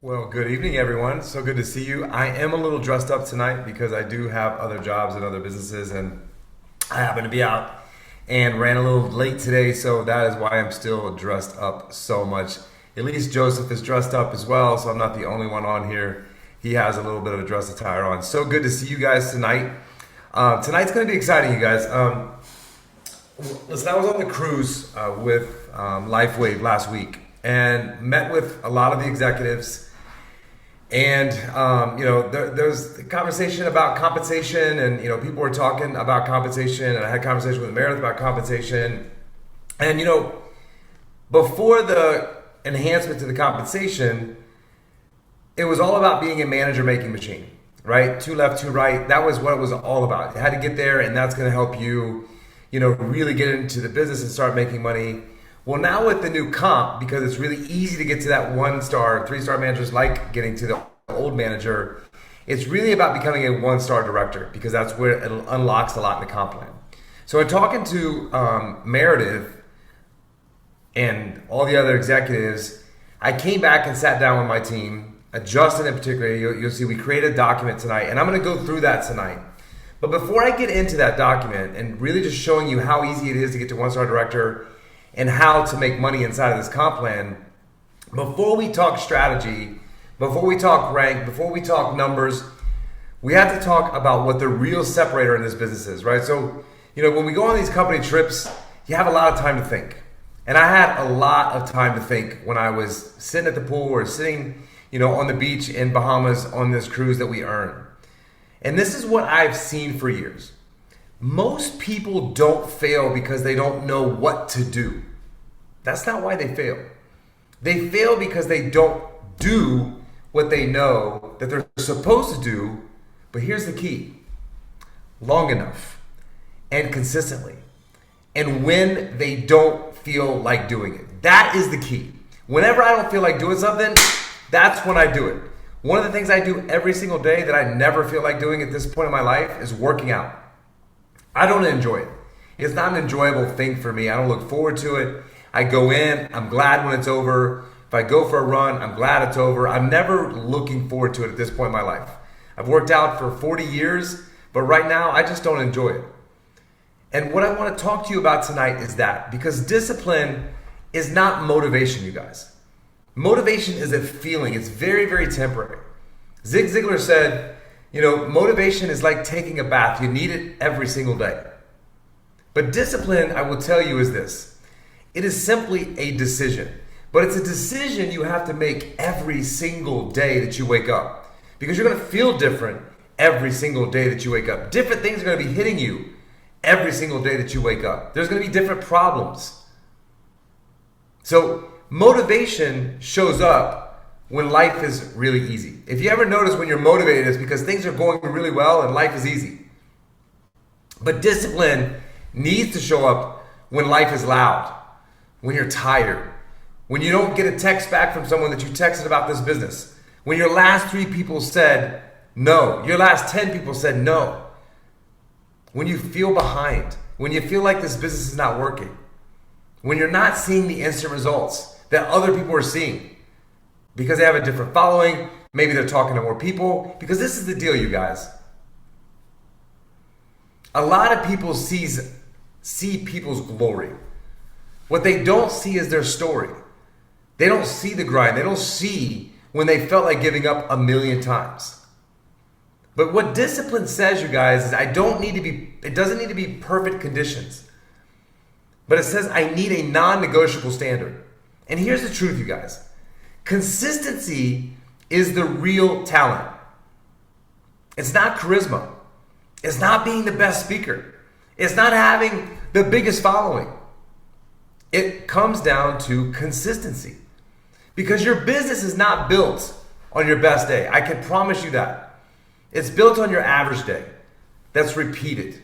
Well, good evening, everyone. So good to see you. I am a little dressed up tonight because I do have other jobs and other businesses, and I happen to be out and ran a little late today, so that is why I'm still dressed up so much. At least Joseph is dressed up as well, so I'm not the only one on here. He has a little bit of a dress attire on. So good to see you guys tonight. Tonight's going to be exciting, you guys. Listen, I was on the cruise with LifeWave last week and met with a lot of the executives. And there's a conversation about compensation, and people were talking about compensation, and I had a conversation with Meredith about compensation. And before the enhancement to the compensation, it was all about being a manager making machine, right? Two left, two right. That was what it was all about. You had to get there, and that's going to help you, really get into the business and start making money. Well, now with the new comp, because it's really easy to get to that 1-star, 3-star managers like getting to the old manager, it's really about becoming a 1-star director, because that's where it unlocks a lot in the comp plan. So in talking to Meredith and all the other executives, I came back and sat down with my team, Justin in particular. You'll see we created a document tonight, and I'm going to go through that tonight. But before I get into that document and really just showing you how easy it is to get to 1-star director and how to make money inside of this comp plan, before we talk strategy, before we talk rank, before we talk numbers, we have to talk about what the real separator in this business is, right? So, when we go on these company trips, you have a lot of time to think. And I had a lot of time to think when I was sitting at the pool or sitting, on the beach in Bahamas on this cruise that we earn. And this is what I've seen for years. Most people don't fail because they don't know what to do. That's not why they fail. They fail because they don't do what they know that they're supposed to do. But here's the key: long enough and consistently. And when they don't feel like doing it. That is the key. Whenever I don't feel like doing something, that's when I do it. One of the things I do every single day that I never feel like doing at this point in my life is working out. I don't enjoy it. It's not an enjoyable thing for me. I don't look forward to it. I go in, I'm glad when it's over. If I go for a run, I'm glad it's over. I'm never looking forward to it at this point in my life. I've worked out for 40 years, but right now I just don't enjoy it. And what I want to talk to you about tonight is that, because discipline is not motivation, you guys. Motivation is a feeling. It's very, very temporary. Zig Ziglar said, motivation is like taking a bath. You need it every single day. But discipline, I will tell you, is this. It is simply a decision. But it's a decision you have to make every single day that you wake up. Because you're going to feel different every single day that you wake up. Different things are going to be hitting you every single day that you wake up. There's going to be different problems. So motivation shows up when life is really easy. If you ever notice when you're motivated, it's because things are going really well and life is easy. But discipline needs to show up when life is loud, when you're tired, when you don't get a text back from someone that you texted about this business, when your last 3 people said no, your last 10 people said no, when you feel behind, when you feel like this business is not working, when you're not seeing the instant results that other people are seeing because they have a different following, maybe they're talking to more people. Because this is the deal, you guys. A lot of people see people's glory. What they don't see is their story. They don't see the grind. They don't see when they felt like giving up 1,000,000 times. But what discipline says, you guys, is it doesn't need to be perfect conditions. But it says I need a non-negotiable standard. And here's the truth, you guys. Consistency is the real talent. It's not charisma. It's not being the best speaker. It's not having the biggest following. It comes down to consistency. Because your business is not built on your best day. I can promise you that. It's built on your average day. That's repeated.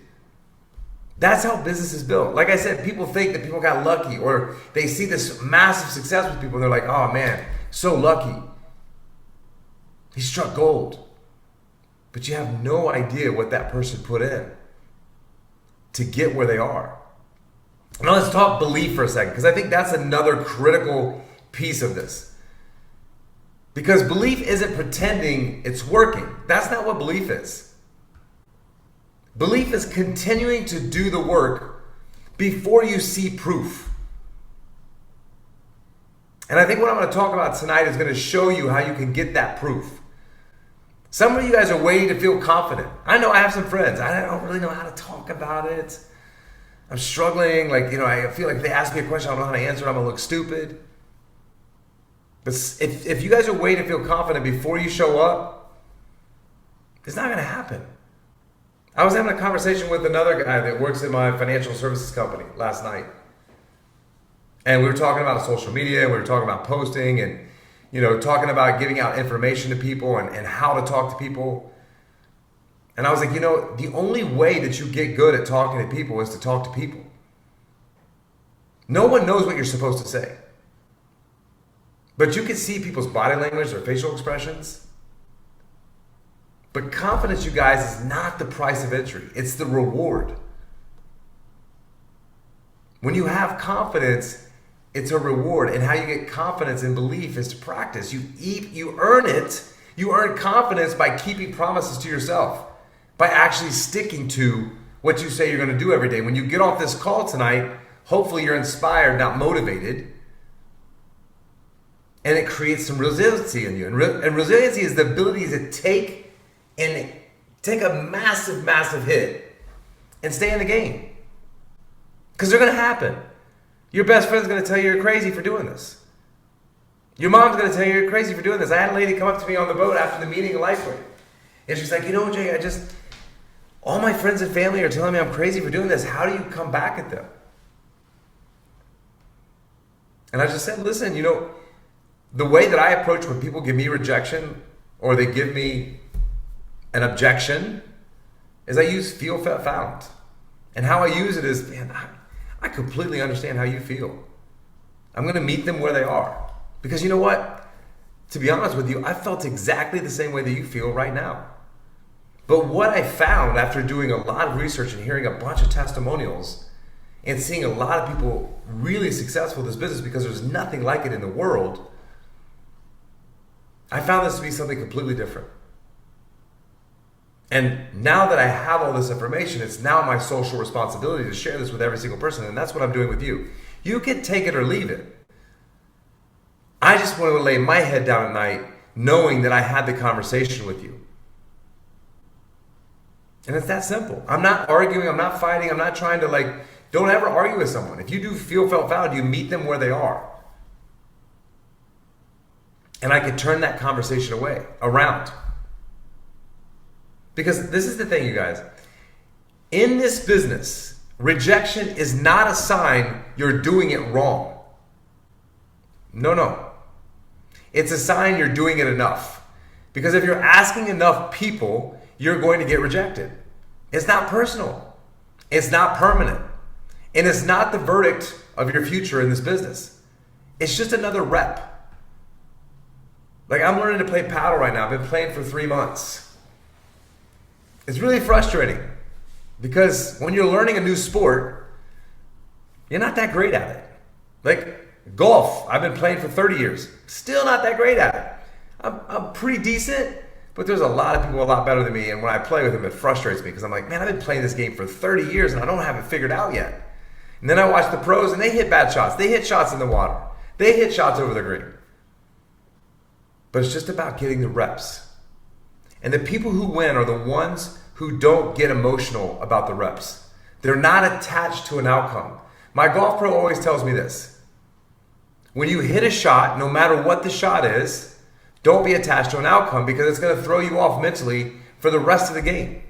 That's how business is built. Like I said, people think that people got lucky, or they see this massive success with people and they're like, oh man, so lucky. He struck gold. But you have no idea what that person put in to get where they are. Now let's talk belief for a second, because I think that's another critical piece of this. Because belief isn't pretending it's working. That's not what belief is. Belief is continuing to do the work before you see proof. And I think what I'm going to talk about tonight is going to show you how you can get that proof. Some of you guys are waiting to feel confident. I know I have some friends. I don't really know how to talk about it. I'm struggling. I feel like if they ask me a question, I don't know how to answer it. I'm going to look stupid. But if you guys are waiting to feel confident before you show up, it's not going to happen. I was having a conversation with another guy that works in my financial services company last night. And we were talking about social media, and we were talking about posting, and talking about giving out information to people and how to talk to people. And I was like, the only way that you get good at talking to people is to talk to people. No one knows what you're supposed to say. But you can see people's body language, their facial expressions. But confidence, you guys, is not the price of entry. It's the reward. When you have confidence, it's a reward. And how you get confidence and belief is to practice. You earn it. You earn confidence by keeping promises to yourself, by actually sticking to what you say you're going to do every day. When you get off this call tonight, hopefully you're inspired, not motivated. And it creates some resiliency in you. And resiliency is the ability to take a massive, massive hit and stay in the game. Because they're going to happen. Your best friend's going to tell you you're crazy for doing this. Your mom's going to tell you you're crazy for doing this. I had a lady come up to me on the boat after the meeting in Lifeway. And she's like, Jay, all my friends and family are telling me I'm crazy for doing this. How do you come back at them? And I just said, listen, the way that I approach when people give me rejection or they give me an objection is I use feel, felt, found. And how I use it is, I completely understand how you feel. I'm going to meet them where they are. Because you know what? To be honest with you, I felt exactly the same way that you feel right now. But what I found after doing a lot of research and hearing a bunch of testimonials and seeing a lot of people really successful in this business, because there's nothing like it in the world, I found this to be something completely different. And now that I have all this information, it's now my social responsibility to share this with every single person. And that's what I'm doing with you. You can take it or leave it. I just want to lay my head down at night knowing that I had the conversation with you. And it's that simple. I'm not arguing. I'm not fighting. I'm not trying to don't ever argue with someone. If you do feel, felt, found, you meet them where they are. And I could turn that conversation around. Because this is the thing, you guys. In this business, rejection is not a sign you're doing it wrong. No. It's a sign you're doing it enough. Because if you're asking enough people, you're going to get rejected. It's not personal. It's not permanent. And it's not the verdict of your future in this business. It's just another rep. I'm learning to play paddle right now. I've been playing for 3 months. It's really frustrating because when you're learning a new sport, you're not that great at it. Golf, I've been playing for 30 years. Still not that great at it. I'm pretty decent, but there's a lot of people a lot better than me. And when I play with them, it frustrates me because I'm like, man, I've been playing this game for 30 years and I don't have it figured out yet. And then I watch the pros and they hit bad shots. They hit shots in the water. They hit shots over the green. But it's just about getting the reps. And the people who win are the ones who don't get emotional about the reps. They're not attached to an outcome. My golf pro always tells me this. When you hit a shot, no matter what the shot is, don't be attached to an outcome because it's going to throw you off mentally for the rest of the game.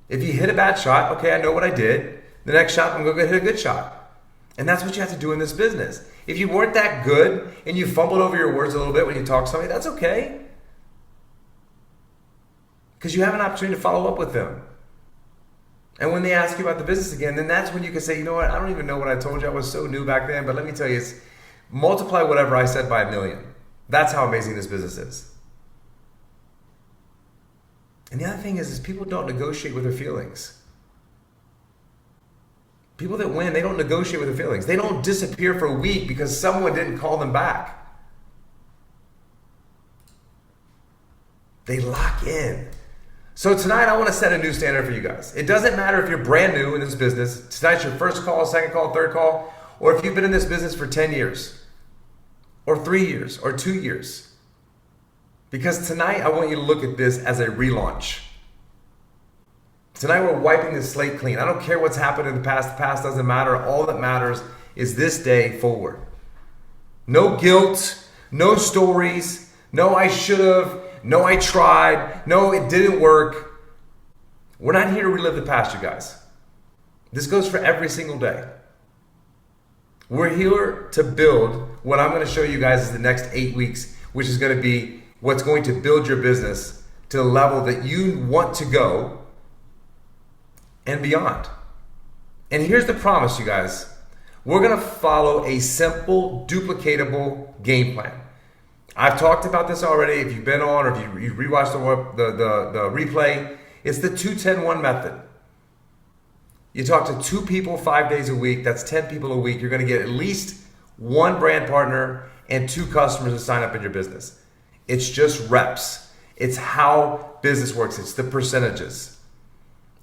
If you hit a bad shot, okay, I know what I did. The next shot, I'm going to hit a good shot. And that's what you have to do in this business. If you weren't that good and you fumbled over your words a little bit when you talk to somebody, that's okay. Because you have an opportunity to follow up with them. And when they ask you about the business again, then that's when you can say, you know what, I don't even know what I told you. I was so new back then. But let me tell you, it's multiply whatever I said by 1,000,000. That's how amazing this business is. And the other thing is people don't negotiate with their feelings. People that win, they don't negotiate with their feelings. They don't disappear for a week because someone didn't call them back. They lock in. So tonight I want to set a new standard for you guys. It doesn't matter if you're brand new in this business. Tonight's your first call, second call, third call, or if you've been in this business for 10 years, or 3 years, or 2 years. Because tonight I want you to look at this as a relaunch. Tonight we're wiping the slate clean. I don't care what's happened in the past. The past doesn't matter. All that matters is this day forward. No guilt, no stories, no I should have, no I tried, no it didn't work. We're not here to relive the past, you guys. This goes for every single day. We're here to build what I'm going to show you guys is the next 8 weeks, which is going to be what's going to build your business to the level that you want to go and beyond. And here's the promise, you guys. We're going to follow a simple, duplicatable game plan. I've talked about this already. If you've been on or if you rewatched the replay, it's the 2-10-1 method. You talk to 2 people 5 days a week. That's 10 people a week. You're going to get at least 1 brand partner and 2 customers to sign up in your business. It's just reps. It's how business works. It's the percentages.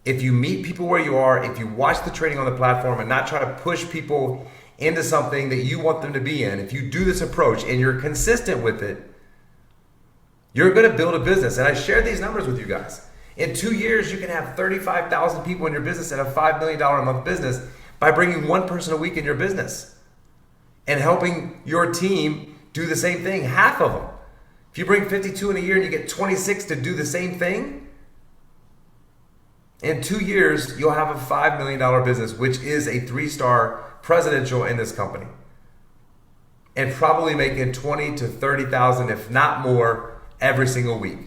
If you meet people where you are, if you watch the training on the platform and not try to push people into something that you want them to be in, if you do this approach and you're consistent with it, you're going to build a business. And I shared these numbers with you guys. In 2 years, you can have 35,000 people in your business and a $5 million a month business by bringing 1 person a week in your business and helping your team do the same thing, half of them. If you bring 52 in a year and you get 26 to do the same thing, in 2 years, you'll have a $5 million business, which is a 3-star presidential in this company. And probably making 20 to 30,000, if not more, every single week.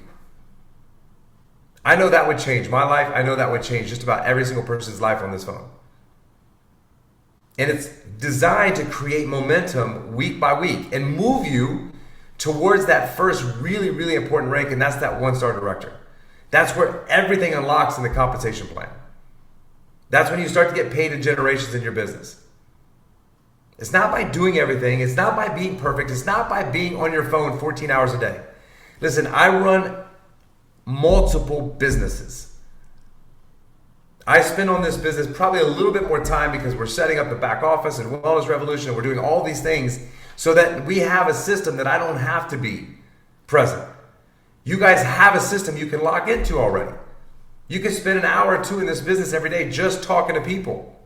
I know that would change my life. I know that would change just about every single person's life on this phone. And it's designed to create momentum week by week and move you towards that first really, really important rank, and that's that 1-star director. That's where everything unlocks in the compensation plan. That's when you start to get paid in generations in your business. It's not by doing everything. It's not by being perfect. It's not by being on your phone 14 hours a day. Listen, I run multiple businesses. I spend on this business probably a little bit more time because we're setting up the back office and Wellness Revolution, and we're doing all these things so that we have a system that I don't have to be present. You guys have a system you can lock into already. You can spend an hour or 2 in this business every day just talking to people.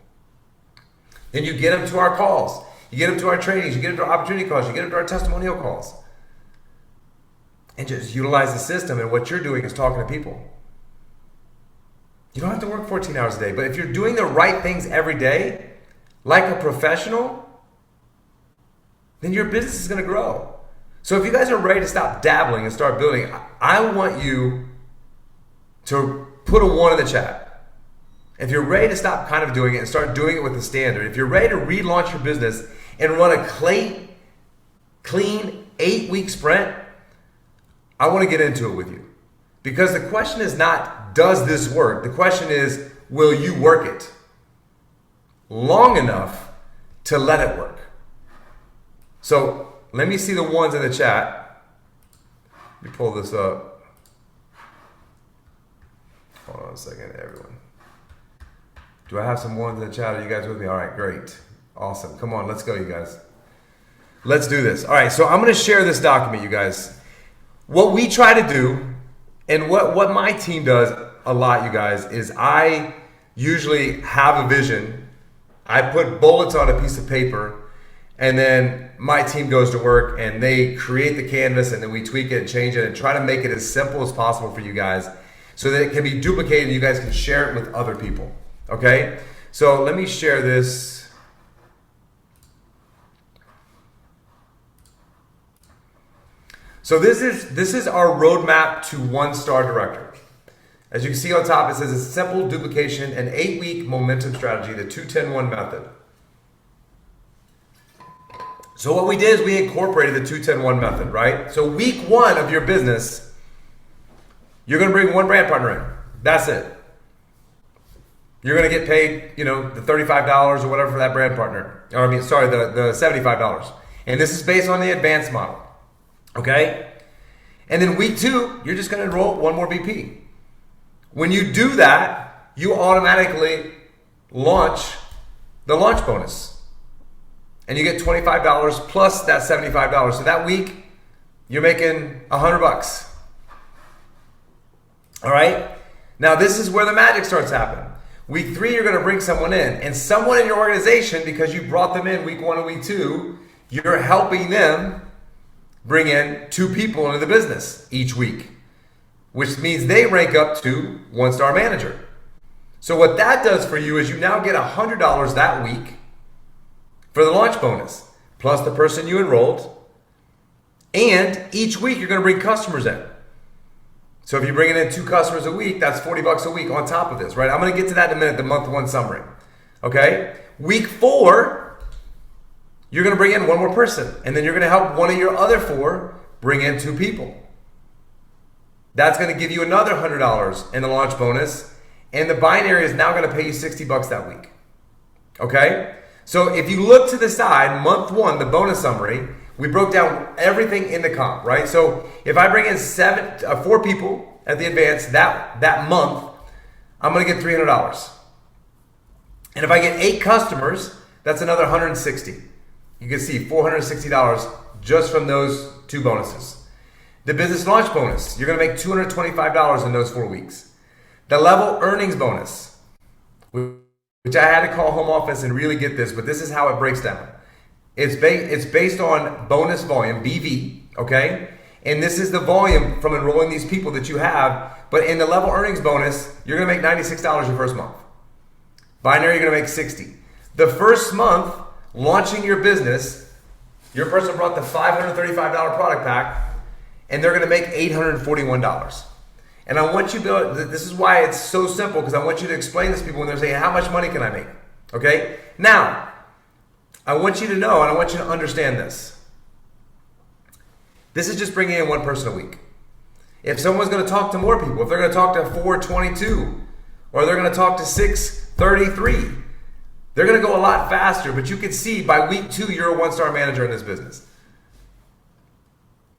Then you get them to our calls. You get them to our trainings. You get them to our opportunity calls. You get them to our testimonial calls. And just utilize the system, and what you're doing is talking to people. You don't have to work 14 hours a day, but if you're doing the right things every day, like a professional, then your business is going to grow. So if you guys are ready to stop dabbling and start building, I want you to put a 1 in the chat. If you're ready to stop kind of doing it and start doing it with the standard, if you're ready to relaunch your business and run a clean 8-week sprint, I want to get into it with you. Because the question is not, does this work? The question is, will you work it long enough to let it work? So let me see the 1s in the chat. Let me pull this up. Hold on a second, everyone. Do I have some 1s in the chat? Are you guys with me? All right, great. Awesome. Come on, let's go, you guys. Let's do this. All right, so I'm going to share this document, you guys. What we try to do, and what my team does a lot, you guys, is I usually have a vision. I put bullets on a piece of paper, and then my team goes to work and they create the canvas, and then we tweak it and change it and try to make it as simple as possible for you guys so that it can be duplicated and you guys can share it with other people. Okay? So let me share this. So this is our roadmap to 1-star director. As you can see on top, it says a simple duplication, an 8-week momentum strategy, the 2-10-1 method. So what we did is we incorporated the 2-10-1 method, right? So week 1 of your business, you're going to bring 1 brand partner in. That's it. You're going to get paid, the $35 or whatever for that brand partner. The $75. And this is based on the advanced model. Okay? And then week 2, you're just going to enroll one more BP. When you do that, you automatically launch the launch bonus. And you get $25 plus that $75. So that week, you're making $100. All right? Now, this is where the magic starts happening. Week 3, you're going to bring someone in. And someone in your organization, because you brought them in week 1 and week 2, you're helping them bring in 2 people into the business each week, which means they rank up to 1-star manager. So what that does for you is you now get $100 that week for the launch bonus, plus the person you enrolled. And each week you're going to bring customers in. So if you're bringing in 2 customers a week, that's $40 a week on top of this, right? I'm going to get to that in a minute, the month 1 summary. Okay? Week 4, you're going to bring in 1 more person, and then you're going to help one of your other 4 bring in 2 people. That's going to give you another $100 in the launch bonus, and the binary is now going to pay you $60 that week. Okay? So if you look to the side, month 1, the bonus summary, we broke down everything in the comp, right? So if I bring in 4 people at the advance that month, I'm going to get $300. And if I get 8 customers, that's another $160. You can see $460 just from those 2 bonuses. The business launch bonus, you're going to make $225 in those 4 weeks. The level earnings bonus, which I had to call home office and really get this, but this is how it breaks down. It's based on bonus volume, BV, okay? And this is the volume from enrolling these people that you have. But in the level earnings bonus, you're going to make $96 your first month. Binary, you're going to make $60. The first month, launching your business, your person brought the $535 product pack, and they're going to make $841. And I want you to, this is why it's so simple, because I want you to explain this to people when they're saying, how much money can I make? Okay? Now, I want you to know, and I want you to understand this. This is just bringing in 1 person a week. If someone's going to talk to more people, if they're going to talk to 422, or they're going to talk to 633, they're going to go a lot faster, but you can see by week 2, you're a 1-star manager in this business.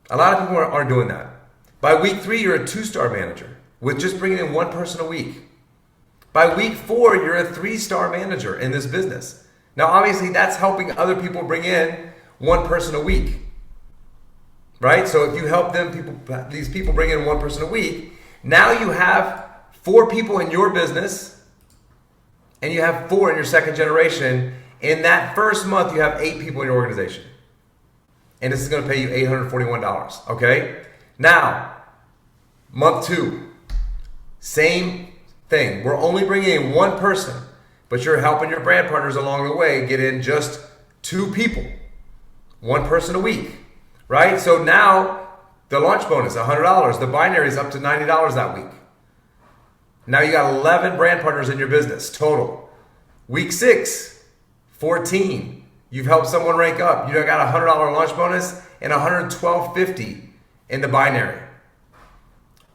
A lot of people aren't doing that. By week 3, you're a 2-star manager with just bringing in 1 person a week. By week 4, you're a 3-star manager in this business. Now, obviously, that's helping other people bring in 1 person a week, right? So if you help these people bring in 1 person a week, now you have 4 people in your business, and you have 4 in your second generation. In that first month, you have 8 people in your organization. And this is going to pay you $841, okay? Now, month 2, same thing. We're only bringing in 1 person, but you're helping your brand partners along the way get in just 2 people, 1 person a week, right? So now the launch bonus, $100. The binary is up to $90 that week. Now you got 11 brand partners in your business total. Week 6, 14. You've helped someone rank up. You got a $100 launch bonus and $112.50 in the binary.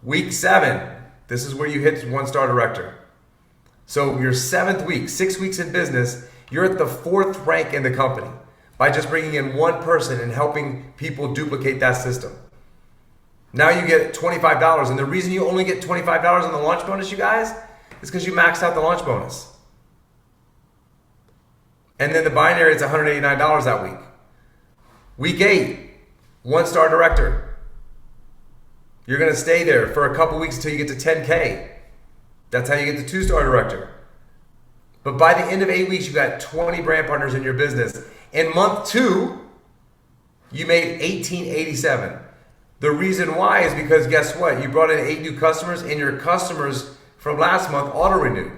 Week 7, this is where you hit 1-star director. So your 7th week, 6 weeks in business, you're at the 4th rank in the company by just bringing in 1 person and helping people duplicate that system. Now you get $25. And the reason you only get $25 on the launch bonus, you guys, is because you maxed out the launch bonus. And then the binary is $189 that week. Week 8, 1-star director. You're going to stay there for a couple weeks until you get to 10K. That's how you get the 2-star director. But by the end of 8 weeks, you got 20 brand partners in your business. In month 2, you made $1887. The reason why is because guess what? You brought in 8 new customers, and your customers from last month auto-renewed.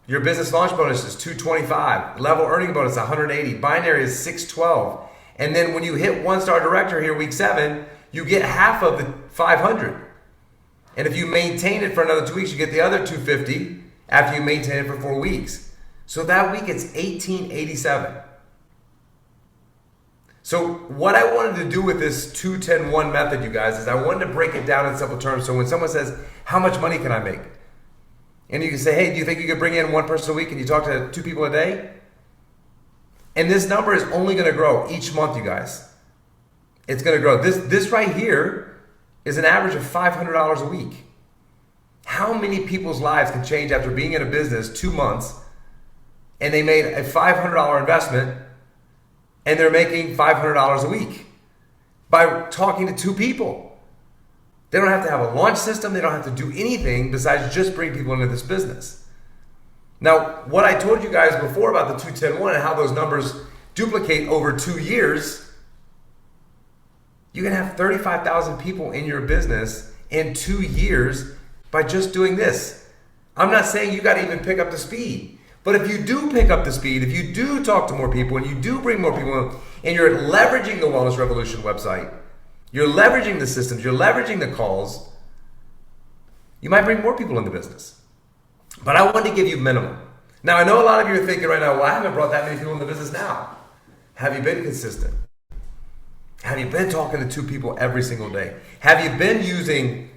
Your business launch bonus is $225. Level earning bonus $180. Binary is $612. And then when you hit 1-star director here, week 7, you get half of the $500. And if you maintain it for another 2 weeks, you get the other $250 after you maintain it for 4 weeks. So that week it's $1887. So what I wanted to do with this 2-10-1 method, you guys, is I wanted to break it down in simple terms. So when someone says, how much money can I make? And you can say, hey, do you think you could bring in 1 person a week and you talk to 2 people a day? And this number is only going to grow each month, you guys. It's going to grow. This right here is an average of $500 a week. How many people's lives can change after being in a business 2 months and they made a $500 investment and they're making $500 a week by talking to 2 people? They don't have to have a launch system. They don't have to do anything besides just bring people into this business. Now, what I told you guys before about the 2-10-1 and how those numbers duplicate over 2 years, you can have 35,000 people in your business in 2 years by just doing this. I'm not saying you got to even pick up the speed, but if you do pick up the speed, if you do talk to more people and you do bring more people in, and you're leveraging the Wellness Revolution website, you're leveraging the systems, you're leveraging the calls, you might bring more people into business. But I wanted to give you minimum. Now, I know a lot of you are thinking right now, well, I haven't brought that many people into business now. Have you been consistent? Have you been talking to 2 people every single day? Have you been using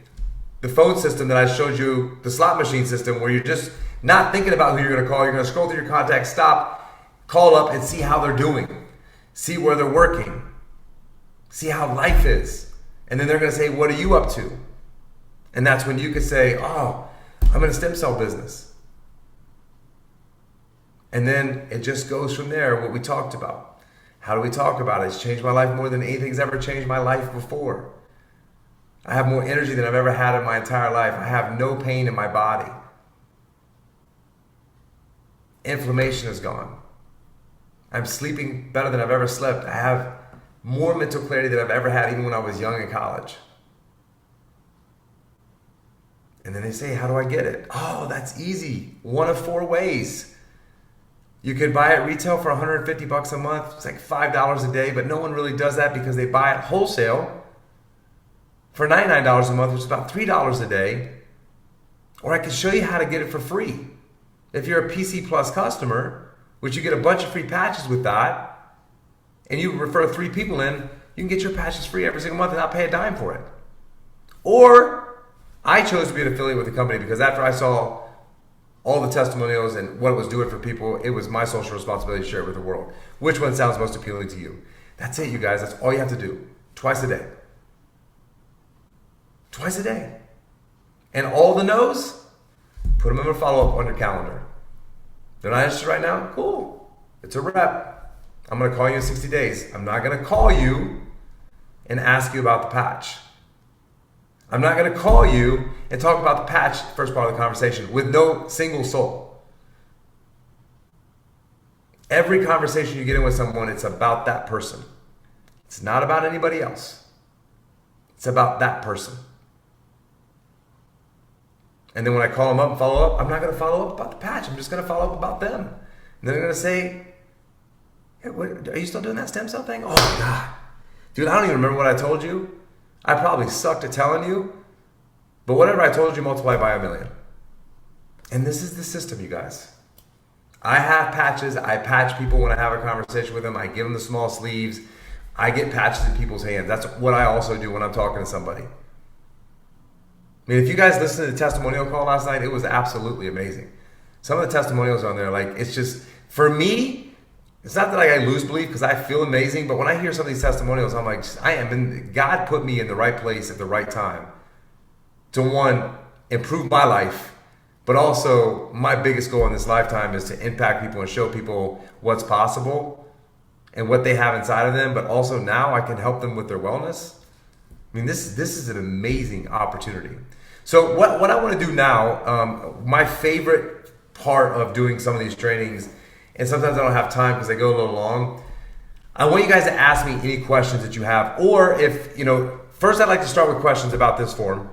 the phone system that I showed you, the slot machine system, where you're just not thinking about who you're going to call? You're going to scroll through your contacts, stop, call up, and see how they're doing. See where they're working. See how life is. And then they're going to say, what are you up to? And that's when you could say, oh, I'm in a stem cell business. And then it just goes from there, what we talked about. How do we talk about it? It's changed my life more than anything's ever changed my life before. I have more energy than I've ever had in my entire life. I have no pain in my body. Inflammation is gone. I'm sleeping better than I've ever slept. I have more mental clarity than I've ever had, even when I was young in college. And then they say, how do I get it? Oh, that's easy. One of 4 ways. You could buy it retail for $150 a month. It's like $5 a day, but no one really does that because they buy it wholesale for $99 a month, which is about $3 a day. Or I can show you how to get it for free. If you're a PC Plus customer, which you get a bunch of free patches with that, and you refer 3 people in, you can get your patches free every single month and not pay a dime for it. Or I chose to be an affiliate with the company because after I saw all the testimonials and what it was doing for people, it was my social responsibility to share it with the world. Which one sounds most appealing to you? That's it, you guys. That's all you have to do. Twice a day. Twice a day. And all the no's, put them in a follow-up on your calendar. They're not interested right now? Cool. It's a rep. I'm going to call you in 60 days. I'm not going to call you and ask you about the patch. I'm not going to call you and talk about the patch, first part of the conversation, with no single soul. Every conversation you get in with someone, it's about that person. It's not about anybody else. It's about that person. And then when I call them up and follow up, I'm not going to follow up about the patch. I'm just going to follow up about them. And then they're going to say, hey, are you still doing that stem cell thing? Oh, my God. Dude, I don't even remember what I told you. I probably sucked at telling you, but whatever I told you, multiply by 1,000,000. And this is the system, you guys. I have patches. I patch people when I have a conversation with them. I give them the small sleeves. I get patches in people's hands. That's what I also do when I'm talking to somebody. I mean, if you guys listened to the testimonial call last night, it was absolutely amazing. Some of the testimonials on there, like, it's just, for me, it's not that I lose belief because I feel amazing, but when I hear some of these testimonials, I'm like, God put me in the right place at the right time to, one, improve my life, but also my biggest goal in this lifetime is to impact people and show people what's possible and what they have inside of them, but also now I can help them with their wellness. I mean, this is an amazing opportunity. So what I want to do now, my favorite part of doing some of these trainings, and sometimes I don't have time because they go a little long, I want you guys to ask me any questions that you have. Or if, first I'd like to start with questions about this form.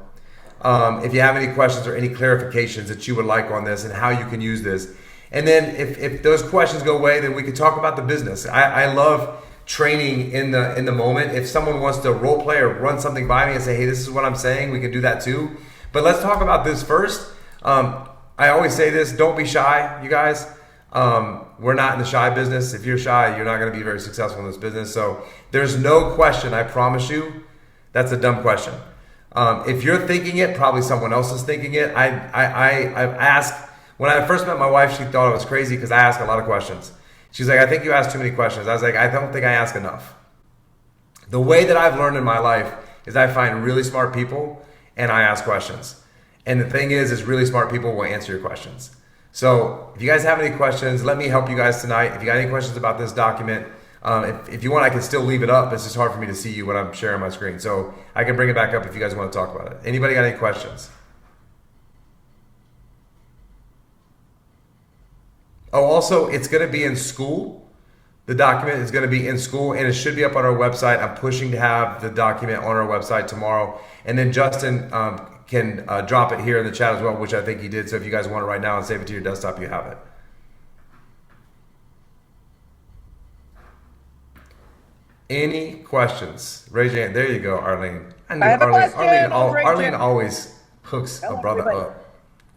If you have any questions or any clarifications that you would like on this and how you can use this. And then if those questions go away, then we can talk about the business. I love training in the moment. If someone wants to role play or run something by me and say, hey, this is what I'm saying, we can do that too. But let's talk about this first. I always say this, don't be shy, you guys. We're not in the shy business. If you're shy, you're not going to be very successful in this business. So there's no question, I promise you, that's a dumb question. If you're thinking it, probably someone else is thinking it. I ask, when I first met my wife, she thought I was crazy because I ask a lot of questions. She's like, I think you ask too many questions. I was like, I don't think I ask enough. The way that I've learned in my life is I find really smart people and I ask questions. And the thing is really smart people will answer your questions. So if you guys have any questions, let me help you guys tonight. If you got any questions about this document, if you want, I can still leave it up. It's just hard for me to see you when I'm sharing my screen. So I can bring it back up if you guys want to talk about it. Anybody got any questions? Oh, also, it's going to be in school. The document is going to be in school, and it should be up on our website. I'm pushing to have the document on our website tomorrow. And then Justin can drop it here in the chat as well, which I think he did. So if you guys want it right now and save it to your desktop, you have it. Any questions? Raise your hand. There you go, Arlene. I have a question. Arlene always hooks a brother up.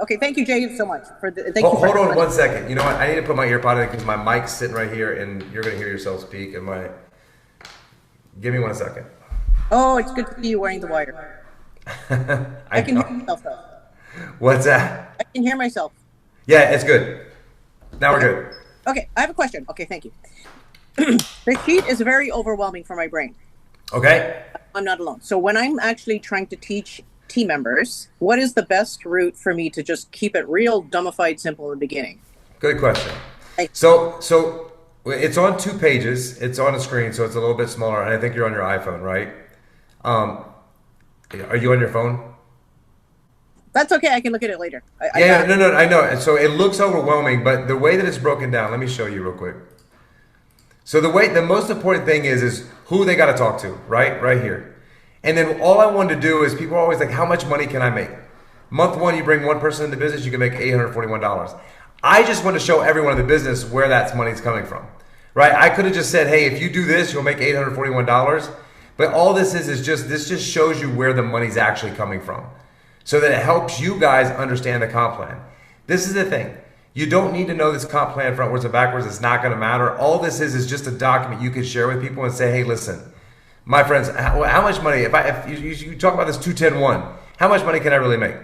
Okay, thank you, Jay, so much. Hold on 1 second. You know what? I need to put my earpod in because my mic's sitting right here, and you're going to hear yourself speak. Give me 1 second. Oh, it's good to see you wearing the wire. I can hear myself, though. What's that? I can hear myself. Yeah, it's good. Now we're good. Okay, I have a question. Okay, thank you. The sheet is very overwhelming for my brain. Okay. I'm not alone. So when I'm actually trying to teach team members, what is the best route for me to just keep it real dumbified simple in the beginning? Good question. So it's on 2 pages. It's on a screen, so it's a little bit smaller, and I think you're on your iPhone, right? Are you on your phone? That's okay. I can look at it later. No, I know. So it looks overwhelming, but the way that it's broken down, let me show you real quick. So the most important thing is who they got to talk to, right? Right here. And then all I wanted to do is people are always like, how much money can I make? Month 1, you bring 1 person in the business, you can make $841. I just want to show everyone in the business where that money's coming from, right? I could have just said, hey, if you do this, you'll make $841. But all this is just shows you where the money's actually coming from, so that it helps you guys understand the comp plan. This is the thing. You don't need to know this comp plan frontwards and backwards. It's not going to matter. All this is just a document you can share with people and say, hey, listen, my friends, how much money, if you talk about this 210-1, how much money can I really make?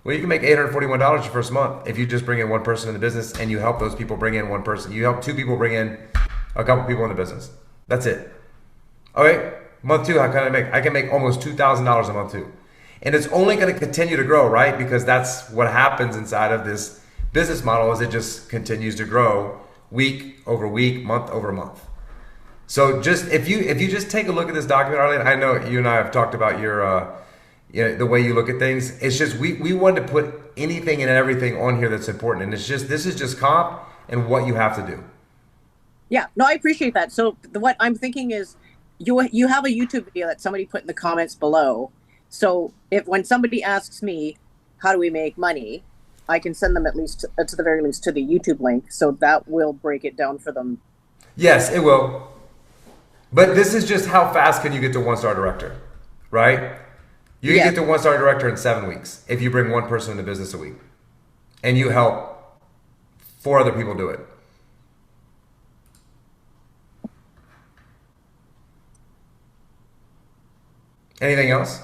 Well, you can make $841 your first month if you just bring in 1 person in the business and you help those people bring in 1 person. You help 2 people bring in a couple people in the business. That's it. Okay, month 2, how can I make? I can make almost $2,000 a month 2. And it's only going to continue to grow, right? Because that's what happens inside of this business model, is it just continues to grow week over week, month over month. So just if you just take a look at this document, Arlene, I know you and I have talked about your the way you look at things. It's just we wanted to put anything and everything on here that's important, and this is just comp and what you have to do. Yeah, no, I appreciate that. So what I'm thinking is you have a YouTube video that somebody put in the comments below. So when somebody asks me, how do we make money, I can send them at least to the very least to the YouTube link. So that will break it down for them. Yes, it will. But this is just how fast can you get to 1-star director, right? You can get to 1-star director in 7 weeks if you bring 1 person in the business a week and you help 4 other people do it. Anything else?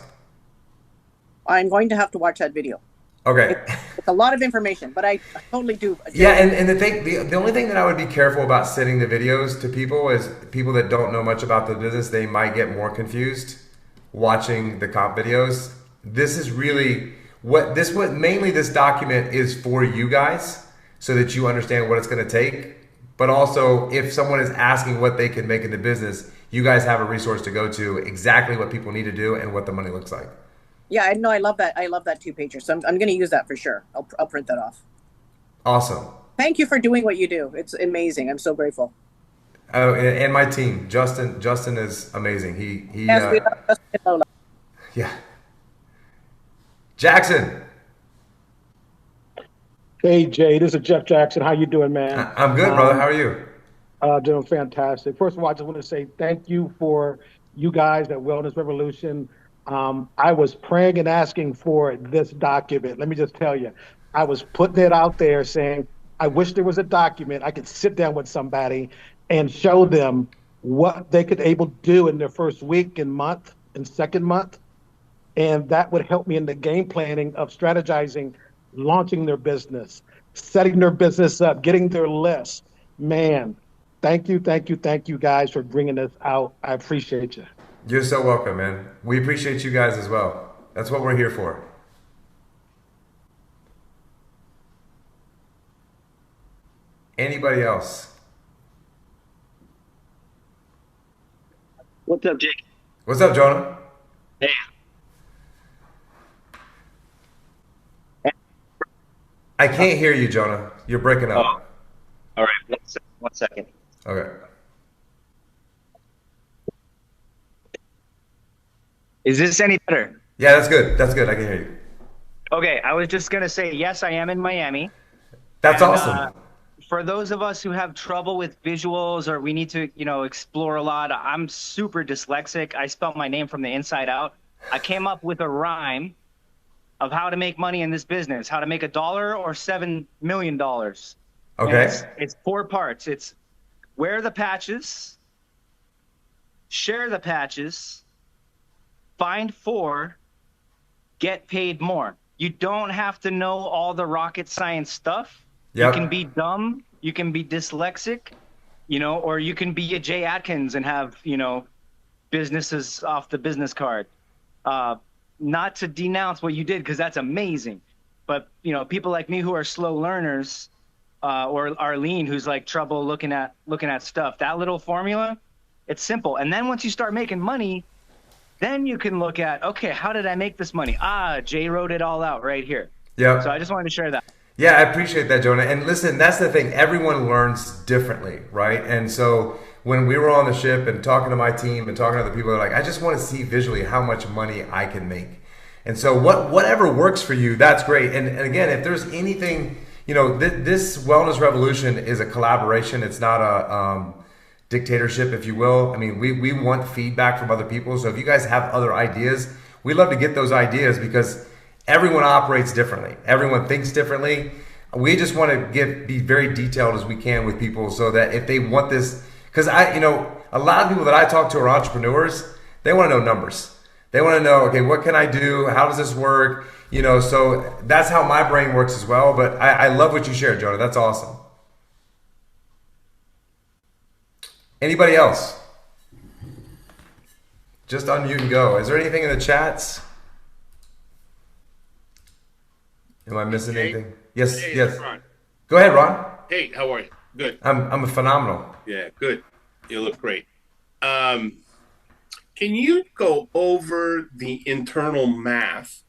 I'm going to have to watch that video. Okay. It's a lot of information, but I totally do. Yeah, and the only thing that I would be careful about sending the videos to people is people that don't know much about the business. They might get more confused watching the comp videos. This is really mainly this document is for you guys, so that you understand what it's going to take. But also, if someone is asking what they can make in the business, you guys have a resource to go to, exactly what people need to do and what the money looks like. Yeah, I know. I love that. I love that 2-pager. So I'm going to use that for sure. I'll print that off. Awesome. Thank you for doing what you do. It's amazing. I'm so grateful. Oh, and my team, Justin is amazing. He yes, we love Justin and Lola. Yeah. Jackson. Hey Jay, this is Jeff Jackson. How you doing, man? I'm good, brother. How are you? Doing fantastic. First of all, I just want to say thank you for you guys at Wellness Revolution. I was praying and asking for this document. Let me just tell you, I was putting it out there saying, I wish there was a document I could sit down with somebody and show them what they could able to do in their first week and month and second month. And that would help me in the game planning of strategizing, launching their business, setting their business up, getting their list. Man, thank you guys for bringing this out. I appreciate you. You're so welcome, man. We appreciate you guys as well. That's what we're here for. Anybody else? What's up, Jake? What's up, Jonah? Hey. I can't hear you, Jonah. You're breaking Oh, up. all right. 1 second. 1 second. Okay. Is this any better? Yeah, that's good. That's good. I can hear you. Okay, I was just gonna say yes, I am in Miami. That's And awesome. for those of us who have trouble with visuals or we need to, explore a lot, I'm super dyslexic. I spelled my name from the inside out. I came up with a rhyme of how to make money in this business, how to make $1 or $7 million. And Okay. it's 4 parts. It's wear the patches, share the patches, find 4, get paid more. You don't have to know all the rocket science stuff. You can Yep. be dumb, you can be dyslexic, or you can be a Jay Atkins and have, businesses off the business card. Not to denounce what you did, because that's amazing. But, people like me who are slow learners, or Arlene, who's like trouble looking at stuff, that little formula, it's simple. And then once you start making money, then you can look at, okay, how did I make this money? Jay wrote it all out right here. Yep. So I just wanted to share that. Yeah, I appreciate that, Jonah. And listen, that's the thing. Everyone learns differently, right? And so when we were on the ship and talking to my team and talking to other people, they're like, I just want to see visually how much money I can make. And so whatever works for you, that's great. And again, if there's anything, this wellness revolution is a collaboration. It's not a dictatorship, if you will. I mean, we want feedback from other people. So if you guys have other ideas, we'd love to get those ideas, because everyone operates differently. Everyone thinks differently. We just want to be very detailed as we can with people, so that if they want this, because a lot of people that I talk to are entrepreneurs. They want to know numbers. They want to know, okay, what can I do? How does this work? So that's how my brain works as well. But I love what you shared, Jonah. That's awesome. Anybody else? Just unmute and go. Is there anything in the chats? Am I missing Hey, anything? Yes, hey, yes. Ron. Go ahead, Ron. Hey, how are you? Good. I'm phenomenal. Yeah, good. You look great. Can you go over the internal math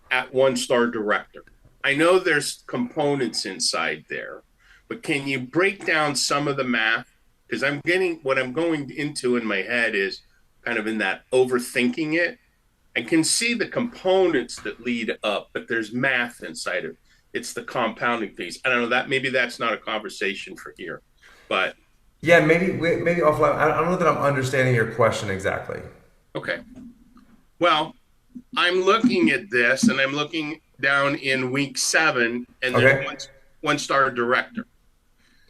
at One Star Director? I know there's components inside there, but can you break down some of the math? Because what I'm going into in my head is kind of in that overthinking it. I can see the components that lead up, but there's math inside of it. It's the compounding piece. I don't know, maybe that's not a conversation for here, but Yeah, maybe offline. I don't know that I'm understanding your question exactly. okay. Well, I'm looking at this and I'm looking down in week 7 and then Okay. one star director.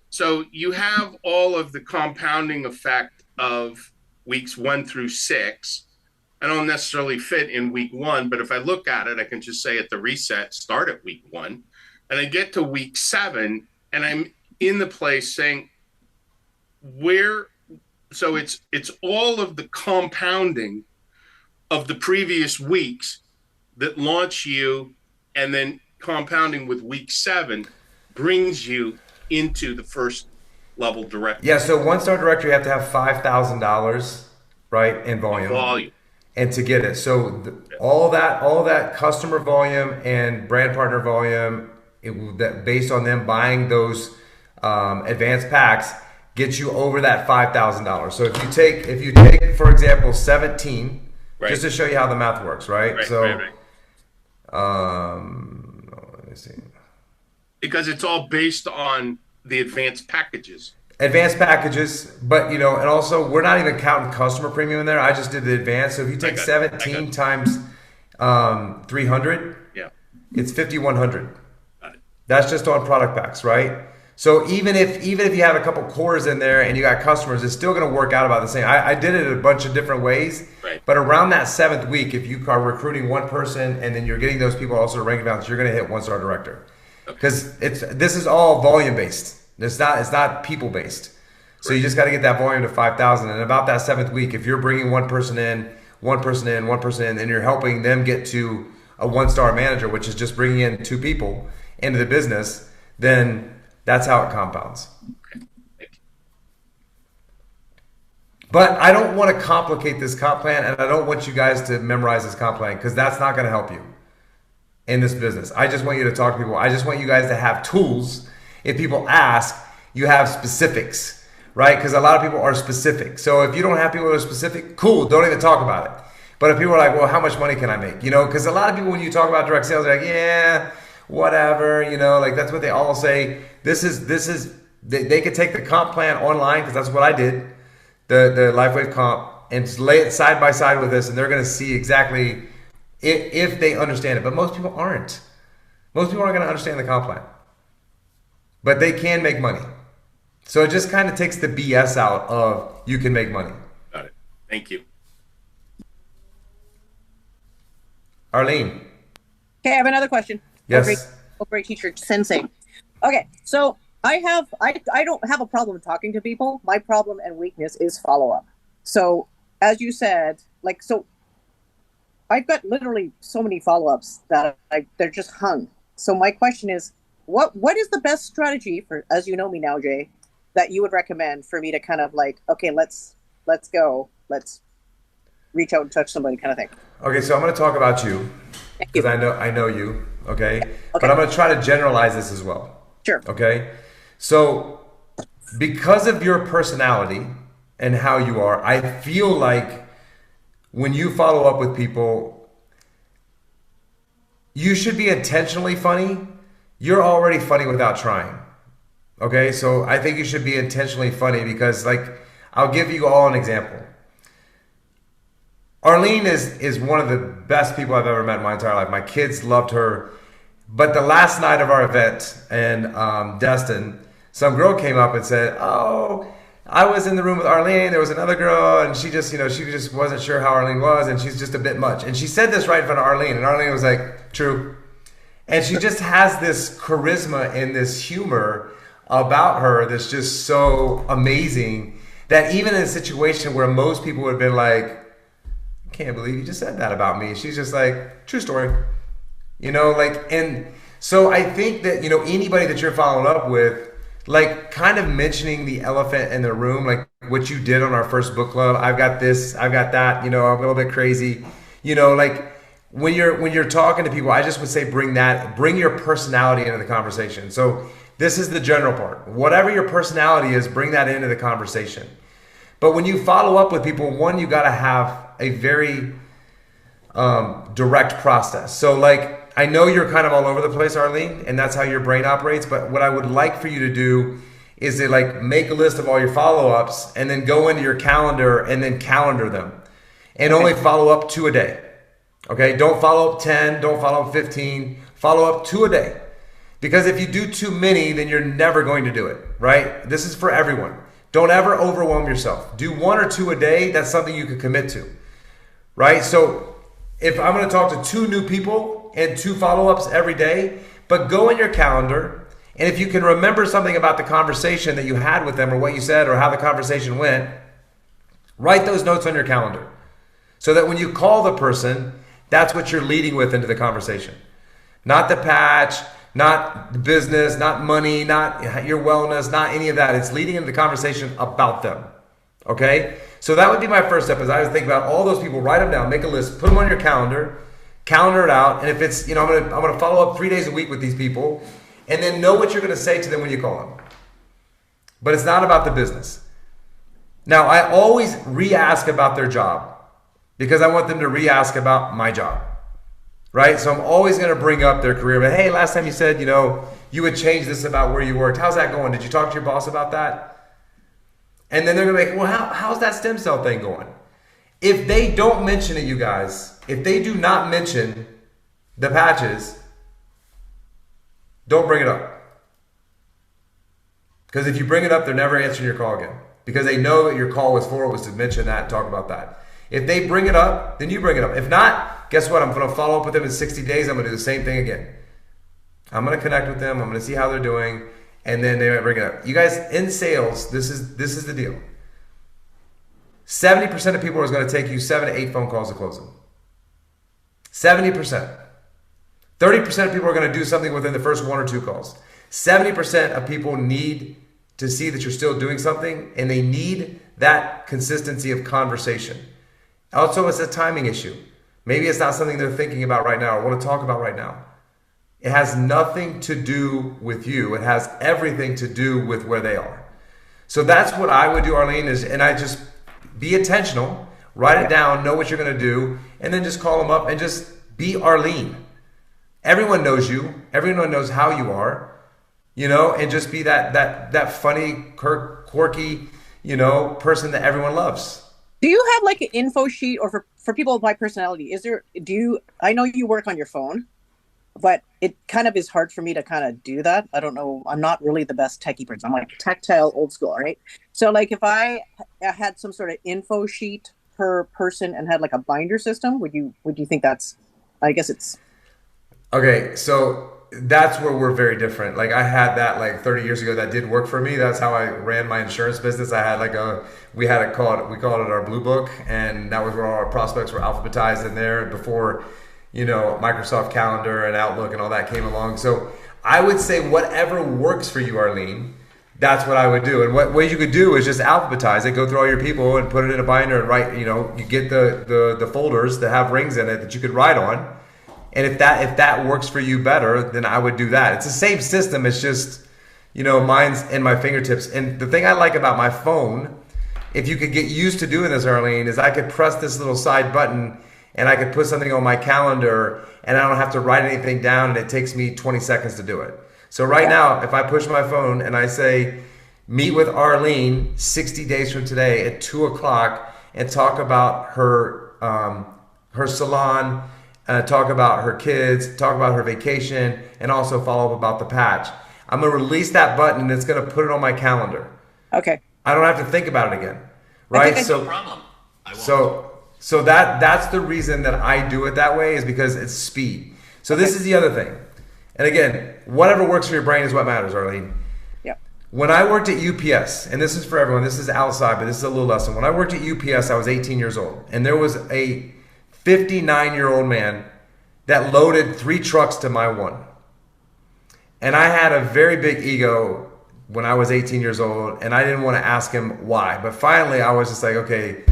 So you have all of the compounding effect of weeks 1 through 6. I don't necessarily fit in week 1, but if I look at it, I can just say at the reset, start at week 1. And I get to week 7 and I'm in the place saying so it's all of the compounding of the previous weeks that launch you, and then compounding with week 7 brings you into the first level director. Yeah, so one star director, you have to have $5,000, right, in volume. And to get it, so all that customer volume and brand partner volume, that based on them buying those advanced packs, gets you over that $5,000. So if you take for example 17, Right. just to show you how the math works, right? Right, So, right. let me see. Because it's all based on the advanced packages. Advanced packages, but and also we're not even counting customer premium in there. I just did the advanced. So if you take I got 17 times 300, Yeah. it's 5,100. Got it. That's just on product packs, right? So even if you have a couple cores in there and you got customers, it's still going to work out about the same. I did it a bunch of different ways, Right. but around that 7th week, if you are recruiting one person and then you're getting those people also to rank balance, you're going to hit one star director, because this is all volume based. It's not people based. So you just got to get that volume to 5,000. And about that 7th week, if you're bringing one person in, and you're helping them get to a 1-star manager, which is just bringing in 2 people into the business, then that's how it compounds. But I don't want to complicate this comp plan, and I don't want you guys to memorize this comp plan, because that's not going to help you in this business. I just want you to talk to people. I just want you guys to have tools. If people ask, you have specifics, right? Because a lot of people are specific. So if you don't have people that are specific, cool, don't even talk about it. But if people are like, well, how much money can I make? You know, because a lot of people, when you talk about direct sales, they're like, yeah, whatever, you know, like that's what they all say. They could take the comp plan online, because that's what I did, the LifeWave comp, and just lay it side by side with this, and they're going to see exactly if they understand it. But most people aren't. Most people aren't going to understand the comp plan. But they can make money. So it just kind of takes the BS out of you can make money. Got it. Thank you. Arlene. Okay, I have another question. Yes. Great teacher Sensei. Okay, so I don't have a problem talking to people. My problem and weakness is follow-up. So as you said, I've got literally so many follow-ups that they're just hung. So my question is, what is the best strategy for, as you know me now, Jay, that you would recommend for me to kind of like, okay, let's go, let's reach out and touch somebody kind of thing? Okay, so I'm going to talk about you, because I know you, okay? But I'm going to try to generalize this as well. Sure. Okay? So because of your personality and how you are, I feel like when you follow up with people, you should be intentionally funny. You're already funny without trying. Okay? So I think you should be intentionally funny, because I'll give you all an example. Arlene is one of the best people I've ever met in my entire life. My kids loved her. But the last night of our event in Destin, some girl came up and said, oh, I was in the room with Arlene. There was another girl, and she just wasn't sure how Arlene was, and she's just a bit much. And she said this right in front of Arlene, and Arlene was like, true. And she just has this charisma and this humor about her that's just so amazing, that even in a situation where most people would have been like, I can't believe you just said that about me, she's just like, true story. You know, and so I think that, anybody that you're following up with, kind of mentioning the elephant in the room, like what you did on our first book club. I've got this, I've got that, I'm a little bit crazy. When you're talking to people, I just would say bring your personality into the conversation. So this is the general part. Whatever your personality is, bring that into the conversation. But when you follow up with people, one, you got to have a very direct process. So I know you're kind of all over the place, Arlene, and that's how your brain operates. But what I would like for you to do is to make a list of all your follow-ups, and then go into your calendar and then calendar them, and only follow up 2 a day. Okay, don't follow up 10, don't follow up 15, follow up 2 a day. Because if you do too many, then you're never going to do it, right? This is for everyone. Don't ever overwhelm yourself. Do 1 or 2 a day. That's something you can commit to, right? So if I'm going to talk to 2 new people and 2 follow-ups every day, but go in your calendar, and if you can remember something about the conversation that you had with them, or what you said, or how the conversation went, write those notes on your calendar, so that when you call the person, that's what you're leading with into the conversation. Not the patch, not the business, not money, not your wellness, not any of that. It's leading into the conversation about them. Okay? So that would be my first step, is I would think about all those people, write them down, make a list, put them on your calendar it out. And if it's, I'm gonna follow up 3 days a week with these people, and then know what you're gonna say to them when you call them. But it's not about the business. Now, I always re-ask about their job, because I want them to re-ask about my job, right? So I'm always going to bring up their career. But hey, last time you said, you would change this about where you worked. How's that going? Did you talk to your boss about that? And then they're going to be like, well, how's that stem cell thing going? If they don't mention it, you guys, if they do not mention the patches, don't bring it up. Because if you bring it up, they're never answering your call again. Because they know that your call was to mention that and talk about that. If they bring it up, then you bring it up. If not, guess what? I'm going to follow up with them in 60 days. I'm going to do the same thing again. I'm going to connect with them. I'm going to see how they're doing. and then they might bring it up. You guys in sales, this is the deal. 70% of people are going to take you 7 to 8 phone calls to close them. 70%. 30% of people are going to do something within the first 1 or 2 calls. 70% of people need to see that you're still doing something, and they need that consistency of conversation. Also, it's a timing issue. Maybe it's not something they're thinking about right now or want to talk about right now. It has nothing to do with you. It has everything to do with where they are. So that's what I would do, Arlene, and I just be intentional, write it down, know what you're going to do, and then just call them up and just be Arlene. Everyone knows you. Everyone knows how you are, and just be that funny, quirky, person that everyone loves. Do you have like an info sheet, or for people with my personality, I know you work on your phone, but it kind of is hard for me to kind of do that. I don't know. I'm not really the best techie person. I'm like tactile, old school, right? So like if I had some sort of info sheet per person and had like a binder system, would you think I guess it's. Okay, so that's where we're very different. Like I had that like 30 years ago that did work for me. That's how I ran my insurance business. I had we called it our blue book, and that was where all our prospects were alphabetized in there before, Microsoft Calendar and Outlook and all that came along. So I would say whatever works for you, Arlene, that's what I would do. And what you could do is just alphabetize it, go through all your people and put it in a binder and write, you get the folders that have rings in it that you could write on. And if that works for you better, then I would do that. It's the same system. It's just, mine's in my fingertips. And the thing I like about my phone, if you could get used to doing this, Arlene, is I could press this little side button and I could put something on my calendar and I don't have to write anything down, and it takes me 20 seconds to do it. So right now, if I push my phone and I say, meet with Arlene 60 days from today at 2:00 and talk about her salon, talk about her kids, talk about her vacation, and also follow up about the patch. I'm going to release that button, and it's going to put it on my calendar. Okay. I don't have to think about it again, right? No problem. I won't. So that's the reason that I do it that way, is because it's speed. So this is the other thing. And again, whatever works for your brain is what matters, Arlene. Yep. When I worked at UPS, and this is for everyone, this is outside, but this is a little lesson. When I worked at UPS, I was 18 years old, and there was a 59-year-old man that loaded 3 trucks to my one. And I had a very big ego when I was 18 years old, and I didn't want to ask him why. But finally, I was just like, okay,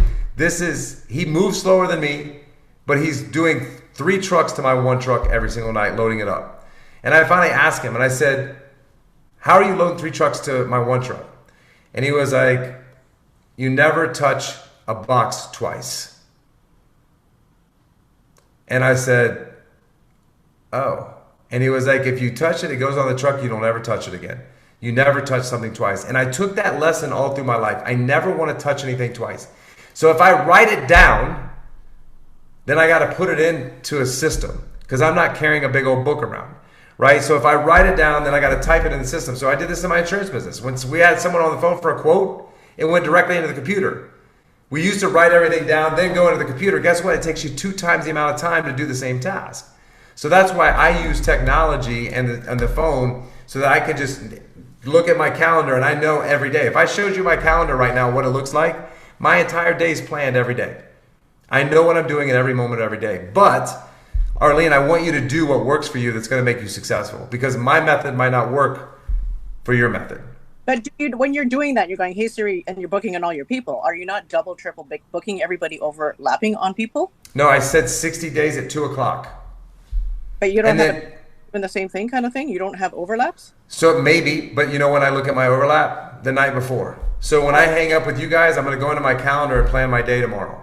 he moves slower than me, but he's doing 3 trucks to my 1 truck every single night, loading it up. And I finally asked him, and I said, how are you loading 3 trucks to my 1 truck? And he was like, you never touch a box twice. And I said, oh. And he was like, if you touch it, it goes on the truck, you don't ever touch it again. You never touch something twice. And I took that lesson all through my life. I never want to touch anything twice. So if I write it down, then I got to put it into a system, because I'm not carrying a big old book around, right? So if I write it down, then I got to type it in the system. So I did this in my insurance business. Once we had someone on the phone for a quote, it went directly into the computer. We used to write everything down, then go into the computer. Guess what? It takes you 2 times the amount of time to do the same task. So that's why I use technology and the phone, so that I can just look at my calendar and I know every day. If I showed you my calendar right now, what it looks like, my entire day is planned every day. I know what I'm doing at every moment, every day. But Arlene, I want you to do what works for you that's going to make you successful, because my method might not work for your method. But when you're doing that, you're going, hey Siri, and you're booking on all your people. Are you not double, triple booking everybody, overlapping on people? No, I said 60 days at 2:00. But you don't have in the same thing kind of thing? You don't have overlaps? So maybe, but when I look at my overlap? The night before. So when I hang up with you guys, I'm going to go into my calendar and plan my day tomorrow.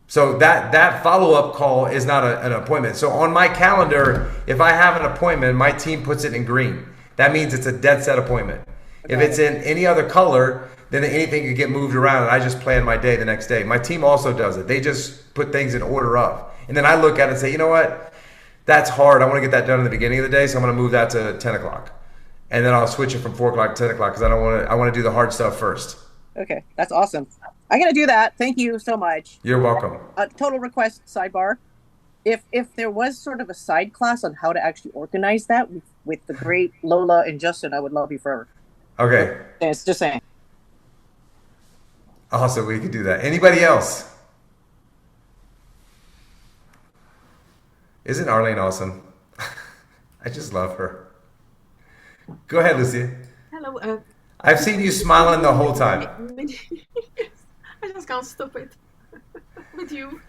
So that follow-up call is not an appointment. So on my calendar, if I have an appointment, my team puts it in green. That means it's a dead set appointment. Okay. If it's in any other color, then anything could get moved around, and I just plan my day the next day. My team also does it. They just put things in order of. And then I look at it and say, you know what? That's hard. I want to get that done in the beginning of the day, so I'm going to move that to 10:00. And then I'll switch it from 4:00 to 10:00, because I want to do the hard stuff first. Okay, that's awesome. I'm going to do that. Thank you so much. You're welcome. Total request sidebar. If there was sort of a side class on how to actually organize that, with the great Lola and Justin, I would love you forever. Okay. It's just saying. Awesome. We could do that. Anybody else? Isn't Arlene awesome? I just love her. Go ahead, Lucia. Hello. I've seen you smiling the whole time. I just can't stop it with you.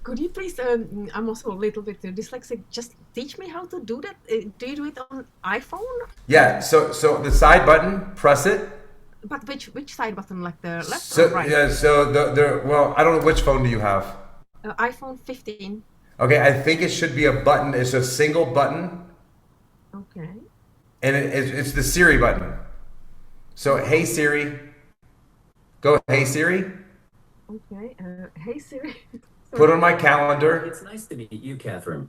Could you please, I'm also a little bit dyslexic, just teach me how to do that? Do you do it on iPhone? Yeah, so the side button, press it. But which side button, like the left So, or right? yeah, so well, I don't know, which phone do you have? iPhone 15. Okay, I think it should be a button. It's a single button. Okay. And it's the Siri button. So, hey Siri. Go, hey Siri. Okay, hey Siri. Put on my calendar. It's nice to meet you, Catherine.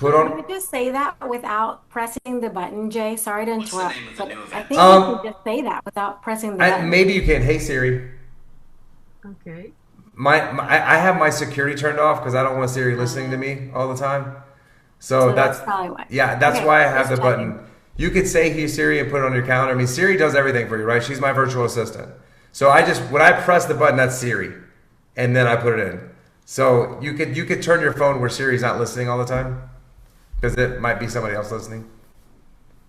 Put on. Can you just say that without pressing the button, Jay? Sorry to What's the interrupt, name of the but new I event? think you can just say that without pressing the button. Maybe you can. Hey Siri. Okay. I have my security turned off because I don't want Siri listening to me all the time. So that's probably why. Yeah, that's Okay, why I have the just button. checking. You could say hey Siri and put it on your calendar. I mean, Siri does everything for you, right? She's my virtual assistant. So when I press the button, that's Siri, and then I put it in. So you could turn your phone where Siri's not listening all the time, because it might be somebody else listening.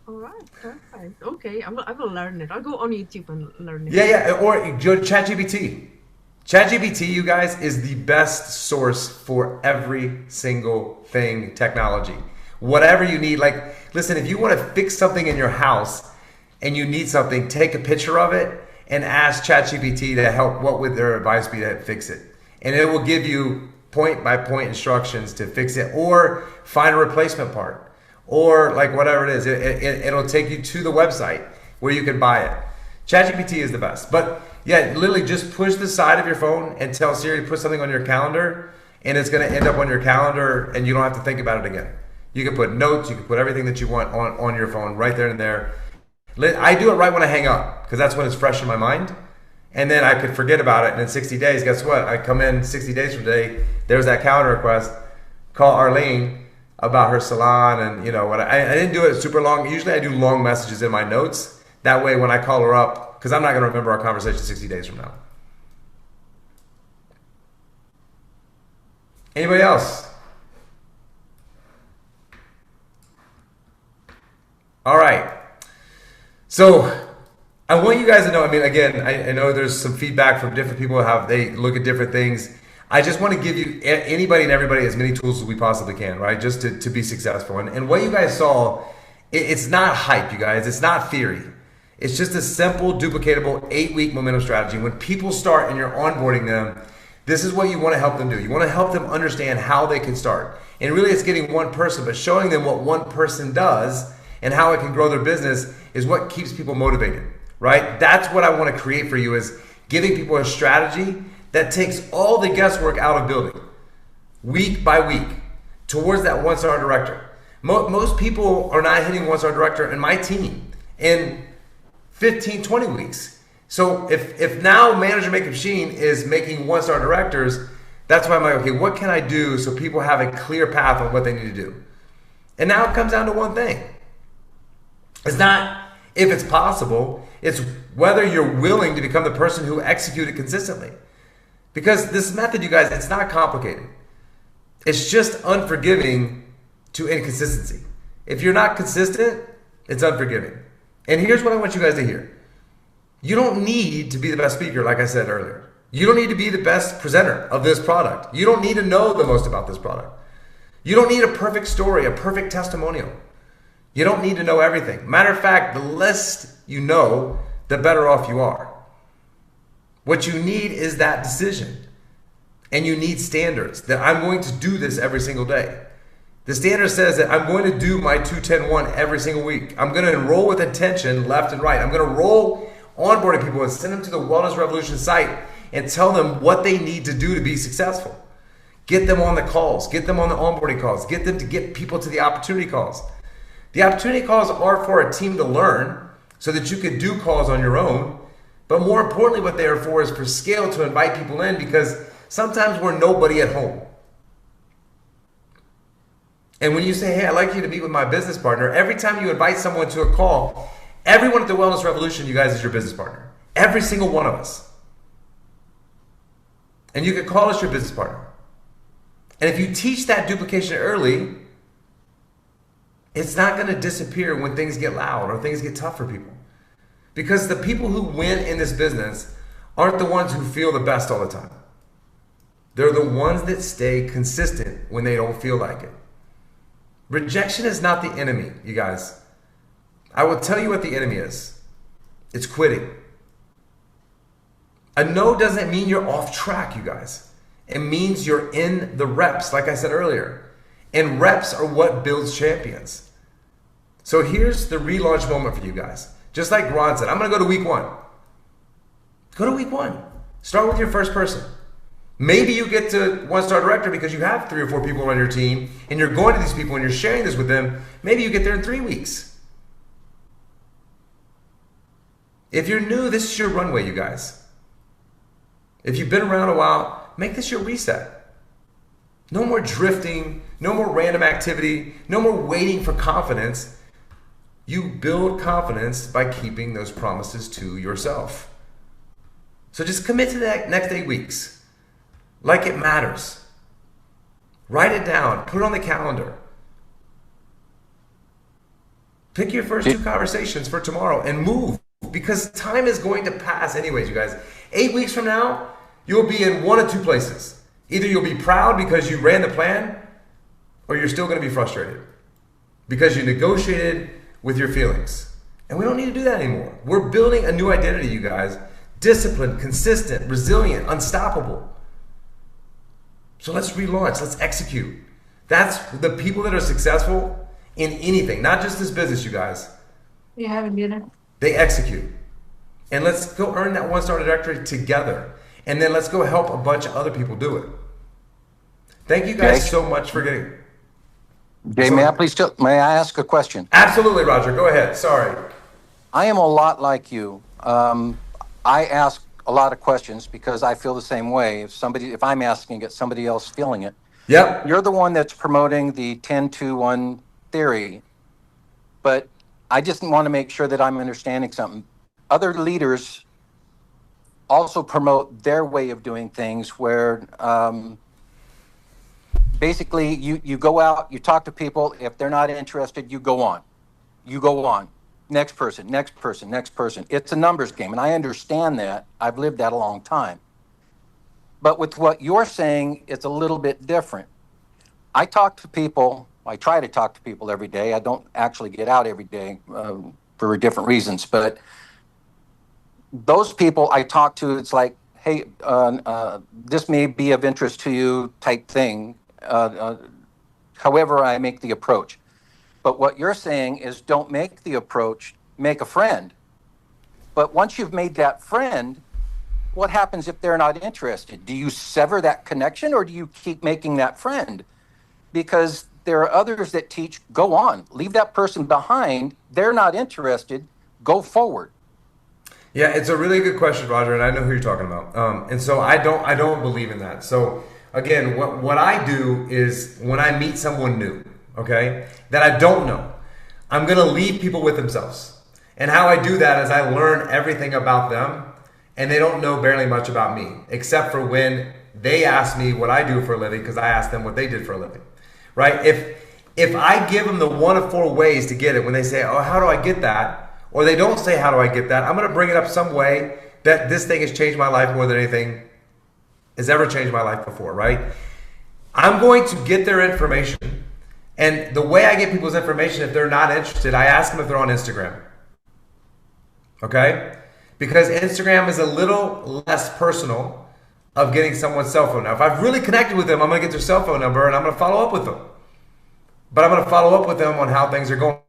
All right, perfect. Okay, I will learn it. I'll go on YouTube and learn it. Yeah, or go to ChatGPT. ChatGPT, you guys, is the best source for every single thing technology. Whatever you need, like, listen, if you want to fix something in your house and you need something, take a picture of it and ask ChatGPT to help. What would their advice be to fix it? And it will give you point-by-point instructions to fix it, or find a replacement part, or like whatever it is. It'll take you to the website where you can buy it. ChatGPT is the best. But yeah, literally just push the side of your phone and tell Siri to put something on your calendar, and it's going to end up on your calendar, and you don't have to think about it again. You can put notes, you can put everything that you want on your phone right there and there. I do it right when I hang up, because that's when it's fresh in my mind. And then I could forget about it, and in 60 days, guess what? I come in 60 days from today, there's that calendar request, call Arlene about her salon, and you know what? I didn't do it super long. Usually I do long messages in my notes. That way when I call her up, because I'm not going to remember our conversation 60 days from now. Anybody else? All right. So I want you guys to know, I mean, again, I know there's some feedback from different people, how they look at different things. I just want to give you, anybody and everybody, as many tools as we possibly can, right? Just to be successful. And what you guys saw, it's not hype, you guys. It's not theory. It's just a simple, duplicatable 8-week momentum strategy. When people start and you're onboarding them, this is what you want to help them do. You want to help them understand how they can start. And really it's getting one person, but showing them what one person does and how it can grow their business is what keeps people motivated, right? That's what I want to create for you, is giving people a strategy that takes all the guesswork out of building week by week towards that one-star director. Most people are not hitting one-star director in my team in 15, 20 weeks. So if now Manager Make a Machine is making one-star directors, that's why I'm like, okay, what can I do so people have a clear path on what they need to do? And now it comes down to one thing. It's not if it's possible, it's whether you're willing to become the person who executes it consistently. Because this method, you guys, it's not complicated. It's just unforgiving to inconsistency. If you're not consistent, it's unforgiving. And here's what I want you guys to hear. You don't need to be the best speaker, like I said earlier. You don't need to be the best presenter of this product. You don't need to know the most about this product. You don't need a perfect story, a perfect testimonial. You don't need to know everything. Matter of fact, the less you know, the better off you are. What you need is that decision. And you need standards, that I'm going to do this every single day. The standard says that I'm going to do my 2-10-1 every single week. I'm going to enroll with intention left and right. I'm going to roll onboarding people and send them to the Wellness Revolution site and tell them what they need to do to be successful. Get them on the calls. Get them on the onboarding calls. Get them to get people to the opportunity calls. The opportunity calls are for a team to learn so that you can do calls on your own. But more importantly, what they are for is for scale, to invite people in, because sometimes we're nobody at home. And when you say, hey, I'd like you to meet with my business partner, every time you invite someone to a call, everyone at the Wellness Revolution, you guys, is your business partner. Every single one of us. And you can call us your business partner. And if you teach that duplication early, it's not going to disappear when things get loud or things get tough for people. Because the people who win in this business aren't the ones who feel the best all the time. They're the ones that stay consistent when they don't feel like it. Rejection is not the enemy, you guys. I will tell you what the enemy is. It's quitting. A no doesn't mean you're off track, you guys. It means you're in the reps, like I said earlier. And reps are what builds champions. So here's the relaunch moment for you guys. Just like Ron said, I'm going to go to week 1. Go to week 1. Start with your first person. Maybe you get to 1-star director because you have 3 or 4 people on your team and you're going to these people and you're sharing this with them. Maybe you get there in 3 weeks. If you're new, this is your runway, you guys. If you've been around a while, make this your reset. No more drifting, no more random activity, no more waiting for confidence. You build confidence by keeping those promises to yourself. So just commit to that next 8 weeks. Like it matters. Write it down. Put it on the calendar. Pick your first 2 conversations for tomorrow and move. Because time is going to pass anyways, you guys. 8 weeks from now, you'll be in 1 of 2 places. Either you'll be proud because you ran the plan, or you're still going to be frustrated because you negotiated with your feelings. And we don't need to do that anymore. We're building a new identity, you guys. Disciplined, consistent, resilient, unstoppable. So let's relaunch. Let's execute. That's the people that are successful in anything, not just this business, you guys. You having dinner? They execute. And let's go earn that 1-star directory together. And then let's go help a bunch of other people do it. Thank you guys so much for getting... Jay, may I ask a question? Absolutely, Roger. Go ahead. Sorry. I am a lot like you. I ask a lot of questions because I feel the same way. If I'm asking it, somebody else feeling it. Yep. You're the one that's promoting the 10-2-1 theory, but I just want to make sure that I'm understanding something. Other leaders also promote their way of doing things where basically you go out, you talk to people. If they're not interested, you go on. You go on. Next person, next person, next person. It's a numbers game, and I understand that. I've lived that a long time. But with what you're saying, it's a little bit different. I talk to people. I try to talk to people every day. I don't actually get out every day for different reasons. But those people I talk to, it's like, hey, this may be of interest to you type thing, however I make the approach. But what you're saying is don't make the approach, make a friend. But once you've made that friend, what happens if they're not interested? Do you sever that connection or do you keep making that friend? Because there are others that teach, go on, leave that person behind. They're not interested, go forward. Yeah, it's a really good question, Roger, and I know who you're talking about. And so I don't believe in that. So again, what I do is when I meet someone new, okay, that I don't know, I'm going to leave people with themselves. And how I do that is I learn everything about them, and they don't know barely much about me, except for when they ask me what I do for a living, because I asked them what they did for a living, right? If I give them the 1 of 4 ways to get it, when they say, oh, how do I get that? Or they don't say, how do I get that? I'm going to bring it up some way that this thing has changed my life more than anything has ever changed my life before, right? I'm going to get their information. And the way I get people's information, if they're not interested, I ask them if they're on Instagram. Okay? Because Instagram is a little less personal of getting someone's cell phone. Now, if I've really connected with them, I'm going to get their cell phone number and I'm going to follow up with them. But I'm going to follow up with them on how things are going.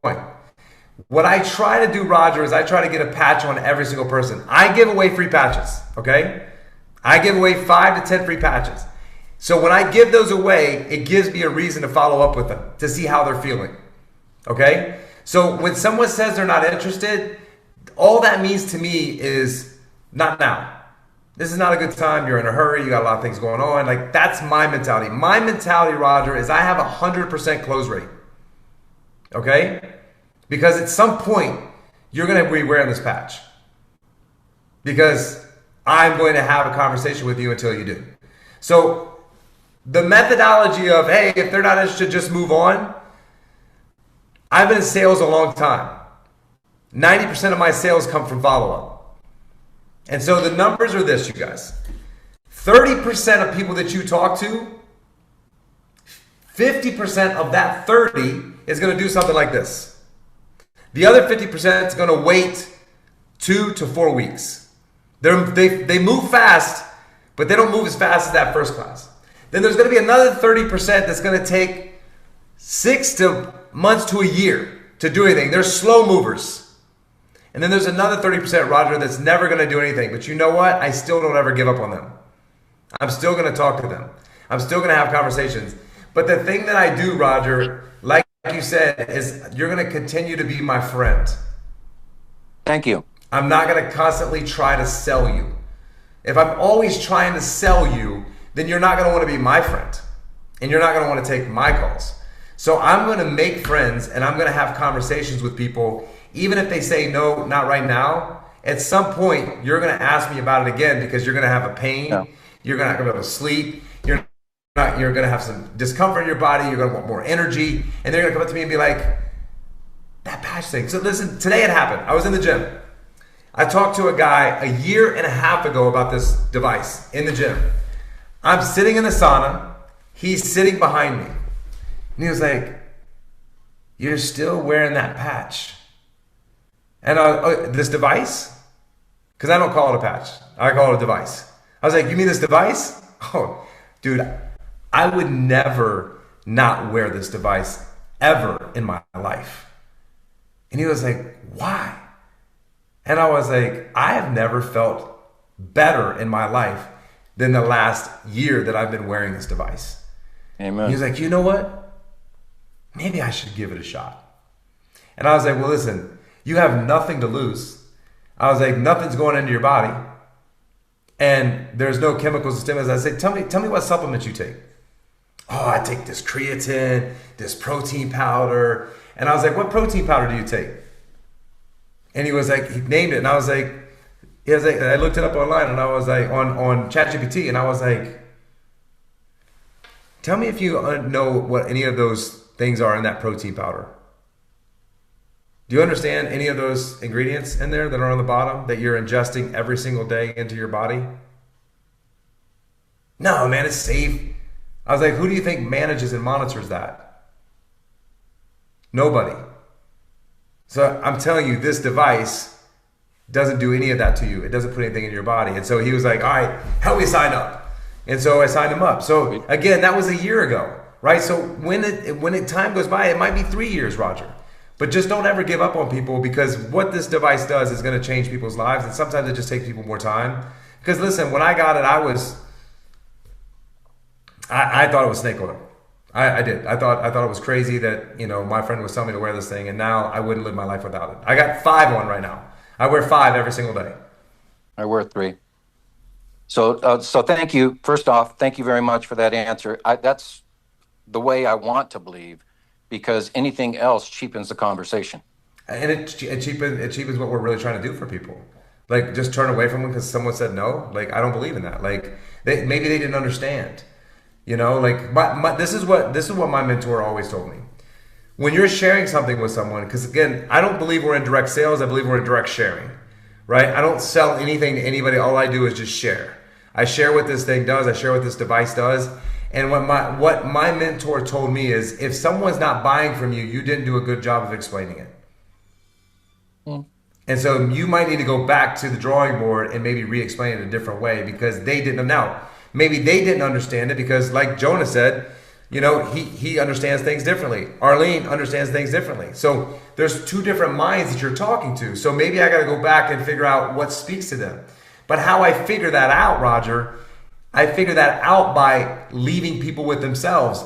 What I try to do, Roger, is I try to get a patch on every single person. I give away free patches, okay? I give away 5 to 10 free patches. So when I give those away, it gives me a reason to follow up with them to see how they're feeling, okay? So when someone says they're not interested, all that means to me is not now. this is not a good time. You're in a hurry. You got a lot of things going on. Like, that's my mentality. My mentality, Roger, is I have a 100% close rate. Okay? Because at some point, you're going to be wearing this patch. Because I'm going to have a conversation with you until you do. So the methodology of, hey, if they're not interested, just move on. I've been in sales a long time. 90% of my sales come from follow-up. And so the numbers are this, you guys. 30% of people that you talk to, 50% of that 30 is going to do something like this. The other 50% is going to wait 2 to 4 weeks. They move fast, but they don't move as fast as that first class. Then there's going to be another 30% that's going to take 6 months to a year to do anything. They're slow movers. And then there's another 30%, Roger, that's never going to do anything. But you know what? I still don't ever give up on them. I'm still going to talk to them. I'm still going to have conversations. But the thing that I do, Roger, like you said, is you're going to continue to be my friend. Thank you. I'm not going to constantly try to sell you. If I'm always trying to sell you, then you're not going to want to be my friend. And you're not going to want to take my calls. So I'm going to make friends and I'm going to have conversations with people. Even if they say, no, not right now, at some point, you're going to ask me about it again because you're going to have a pain. No. You're not going to be able to sleep. You're going to have some discomfort in your body. You're going to want more energy. And they're going to come up to me and be like, that patch thing. So listen, today it happened. I was in the gym. I talked to a guy a year and a half ago about this device in the gym. I'm sitting in the sauna. He's sitting behind me. And he was like, you're still wearing that patch. And this device? Because I don't call it a patch. I call it a device. I was like, you mean this device? Oh, dude, I would never not wear this device ever in my life. And he was like, why? And I was like, I have never felt better in my life than the last year that I've been wearing this device. Amen. He was like, you know what? Maybe I should give it a shot. And I was like, well, listen, you have nothing to lose. I was like, nothing's going into your body. And there's no chemicals and stimulants. I said, tell me what supplements you take. Oh, I take this creatine, this protein powder. And I was like, what protein powder do you take? And he was like, he named it. And I was like, I looked it up online and I was like, on ChatGPT. And I was like, tell me if you know what any of those things are in that protein powder. Do you understand any of those ingredients in there that are on the bottom that you're ingesting every single day into your body? No, man, it's safe. I was like, who do you think manages and monitors that? Nobody. So I'm telling you, this device doesn't do any of that to you. It doesn't put anything in your body. And so he was like, all right, help me sign up. And so I signed him up. So again, that was a year ago, right? So when time goes by, it might be 3 years, Roger. But just don't ever give up on people, because what this device does is going to change people's lives. And sometimes it just takes people more time. Because listen, when I got it, I thought it was snake oil. I did. I thought it was crazy that, my friend was telling me to wear this thing, and now I wouldn't live my life without it. I got 5 on right now. I wear 5 every single day. I wear 3. So thank you. First off, thank you very much for that answer. That's the way I want to believe, because anything else cheapens the conversation. And it cheapens what we're really trying to do for people. Like, just turn away from them because someone said no. Like, I don't believe in that. Like, maybe they didn't understand. This is what my mentor always told me. When you're sharing something with someone, because again, I don't believe we're in direct sales. I believe we're in direct sharing, right? I don't sell anything to anybody. All I do is just share. I share what this thing does. I share what this device does. And what my mentor told me is, if someone's not buying from you, you didn't do a good job of explaining it. And so you might need to go back to the drawing board and maybe re-explain it a different way, because they didn't. Now, maybe they didn't understand it because, like Jonah said, he understands things differently. Arlene understands things differently. So there's 2 different minds that you're talking to. So maybe I got to go back and figure out what speaks to them. But how I figure that out, Roger, I figure that out by leaving people with themselves,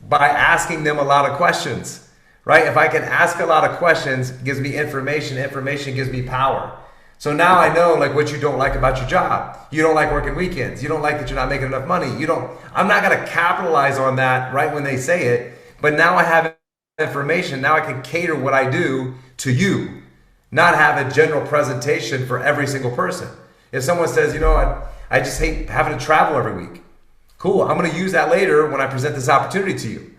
by asking them a lot of questions, right? If I can ask a lot of questions, it gives me information. Information gives me power. So now I know like what you don't like about your job. You don't like working weekends. You don't like that you're not making enough money. I'm not going to capitalize on that right when they say it, but now I have information. Now I can cater what I do to you, not have a general presentation for every single person. If someone says, I just hate having to travel every week. Cool. I'm going to use that later when I present this opportunity to you.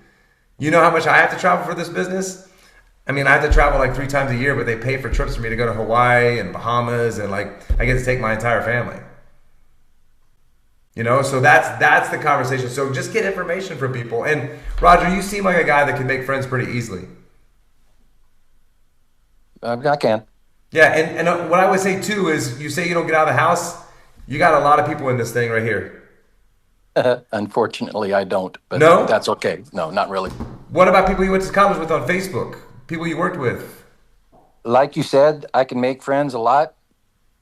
You know how much I have to travel for this business? I mean, I have to travel like 3 times a year, but they pay for trips for me to go to Hawaii and Bahamas, and like I get to take my entire family. So that's the conversation. So just get information from people. And Roger, you seem like a guy that can make friends pretty easily. I can. Yeah, and what I would say too is, you say you don't get out of the house. You got a lot of people in this thing right here. Unfortunately, I don't. But no? That's okay. No, not really. What about people you went to college with on Facebook? People you worked with? Like you said, I can make friends a lot,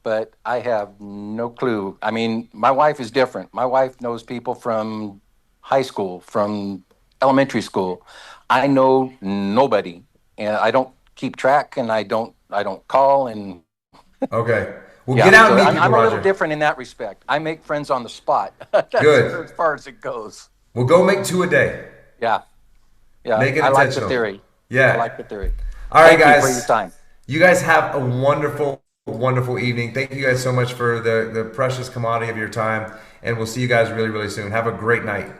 but I have no clue. I mean, my wife is different. My wife knows people from high school, from elementary school. I know nobody, and I don't keep track, and I don't call. And okay, well, get out and meet people, I'm a Roger. little different in that respect. I make friends on the spot. That's good, as far as it goes. Well, go make 2 a day. Yeah. Make it I intentional. like the theory. Yeah, I like the theory. All right, Thank guys. you for your time. You guys have a wonderful, wonderful evening. Thank you guys so much for the precious commodity of your time, and we'll see you guys really, really soon. Have a great night.